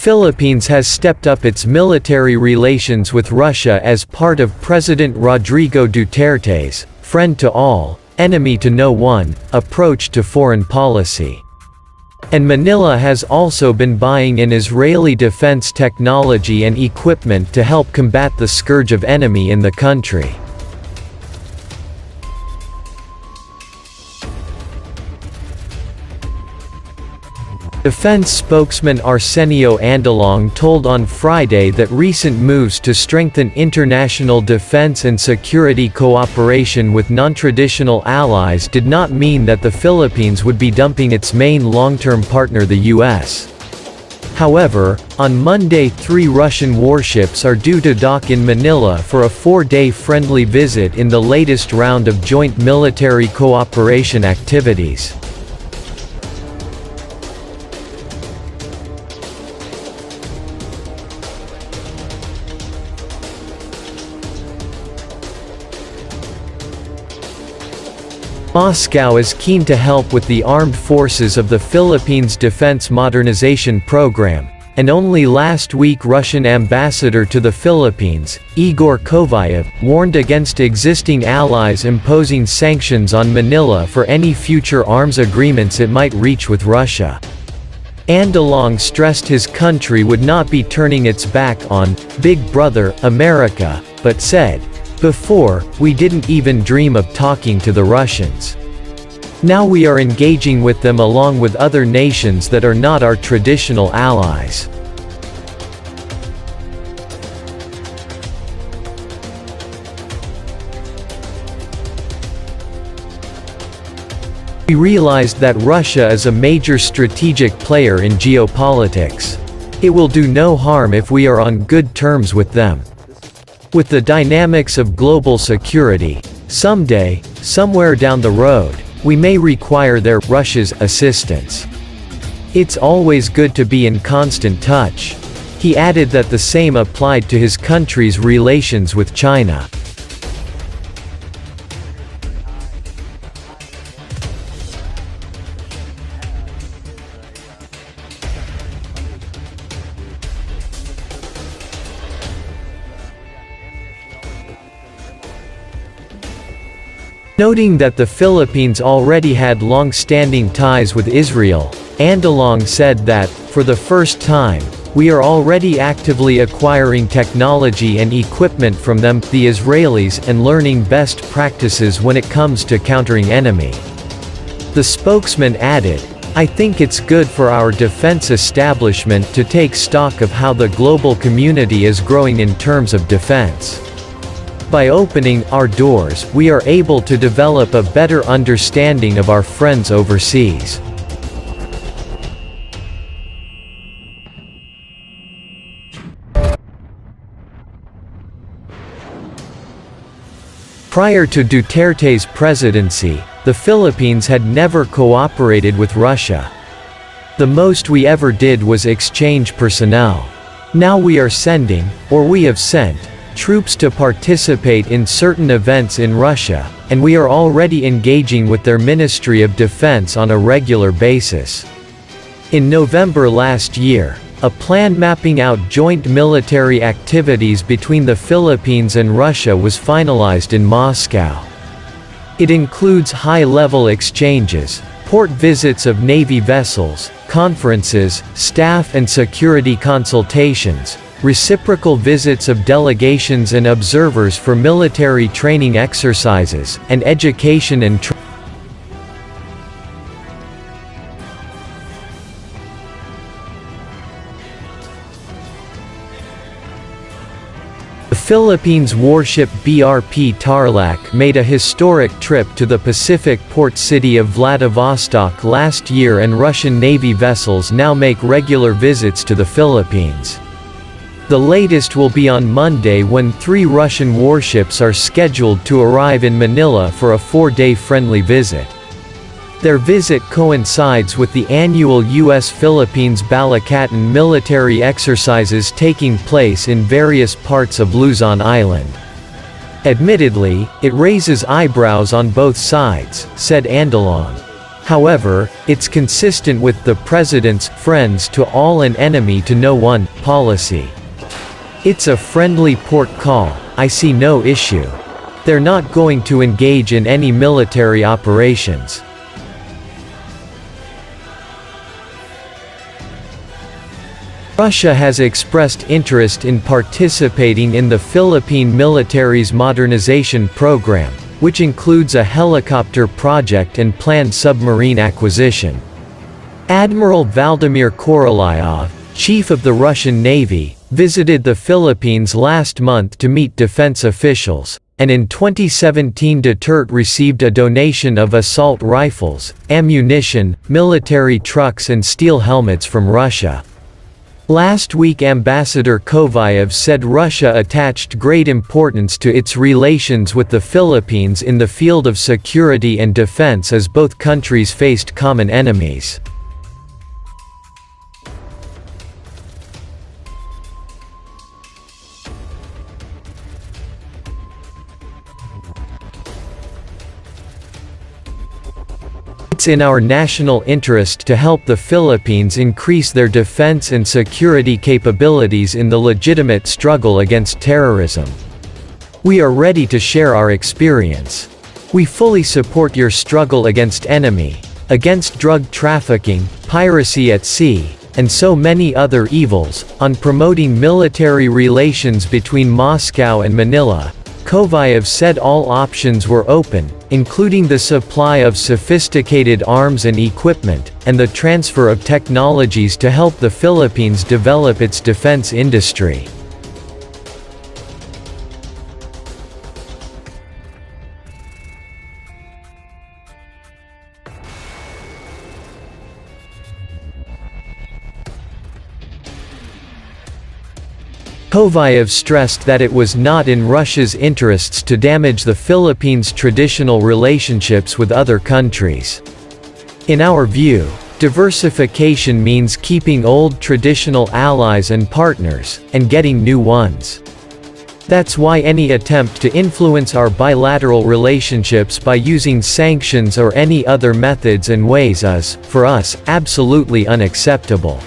Philippines has stepped up its military relations with Russia as part of President Rodrigo Duterte's "friend to all, enemy to no one" approach to foreign policy. And Manila has also been buying in Israeli defense technology and equipment to help combat the scourge of enemy in the country. Defense spokesman Arsenio Andalong told on Friday that recent moves to strengthen international defense and security cooperation with non-traditional allies did not mean that the Philippines would be dumping its main long-term partner, the U.S. However, on Monday 3 Russian warships are due to dock in Manila for a 4-day friendly visit in the latest round of joint military cooperation activities. Moscow is keen to help with the armed forces of the Philippines' defense modernization program, and only last week Russian ambassador to the Philippines, Igor Kovayev, warned against existing allies imposing sanctions on Manila for any future arms agreements it might reach with Russia. Andalong stressed his country would not be turning its back on "Big Brother, America," but said, "Before, we didn't even dream of talking to the Russians. Now we are engaging with them along with other nations that are not our traditional allies." We realized that Russia is a major strategic player in geopolitics. It will do no harm if we are on good terms with them. With the dynamics of global security, someday, somewhere down the road, we may require Russia's assistance. It's always good to be in constant touch. He added that the same applied to his country's relations with China. Noting that the Philippines already had long-standing ties with Israel, Andalong said that, for the first time, we are already actively acquiring technology and equipment from them, the Israelis, and learning best practices when it comes to countering enemy. The spokesman added, "I think it's good for our defense establishment to take stock of how the global community is growing in terms of defense. By opening our doors, we are able to develop a better understanding of our friends overseas." Prior to Duterte's presidency, the Philippines had never cooperated with Russia. The most we ever did was exchange personnel. Now we are sending, or we have sent, troops to participate in certain events in Russia, and we are already engaging with their Ministry of Defense on a regular basis. In November last year, a plan mapping out joint military activities between the Philippines and Russia was finalized in Moscow. It includes high-level exchanges, port visits of Navy vessels, conferences, staff and security consultations, reciprocal visits of delegations and observers for military training exercises, and education and training. The Philippines warship BRP Tarlac made a historic trip to the Pacific port city of Vladivostok last year, and Russian Navy vessels now make regular visits to the Philippines. The latest will be on Monday when 3 Russian warships are scheduled to arrive in Manila for a 4-day friendly visit. Their visit coincides with the annual U.S.-Philippines Balikatan military exercises taking place in various parts of Luzon Island. Admittedly, it raises eyebrows on both sides, said Andalong. However, it's consistent with the president's friends to all and enemy to no one policy. It's a friendly port call. I see no issue. They're not going to engage in any military operations. Russia has expressed interest in participating in the Philippine military's modernization program, which includes a helicopter project and planned submarine acquisition. Admiral Vladimir Korolyov, chief of the Russian Navy, visited the Philippines last month to meet defense officials, and in 2017 Duterte received a donation of assault rifles, ammunition, military trucks and steel helmets from Russia. Last week Ambassador Kovayev said Russia attached great importance to its relations with the Philippines in the field of security and defense as both countries faced common enemies. It's in our national interest to help the Philippines increase their defense and security capabilities in the legitimate struggle against terrorism. We are ready to share our experience. We fully support your struggle against drug trafficking, piracy at sea, and so many other evils, on promoting military relations between Moscow and Manila. Kovayev said all options were open, including the supply of sophisticated arms and equipment, and the transfer of technologies to help the Philippines develop its defense industry. Kovayev stressed that it was not in Russia's interests to damage the Philippines' traditional relationships with other countries. In our view, diversification means keeping old traditional allies and partners, and getting new ones. That's why any attempt to influence our bilateral relationships by using sanctions or any other methods and ways is, for us, absolutely unacceptable.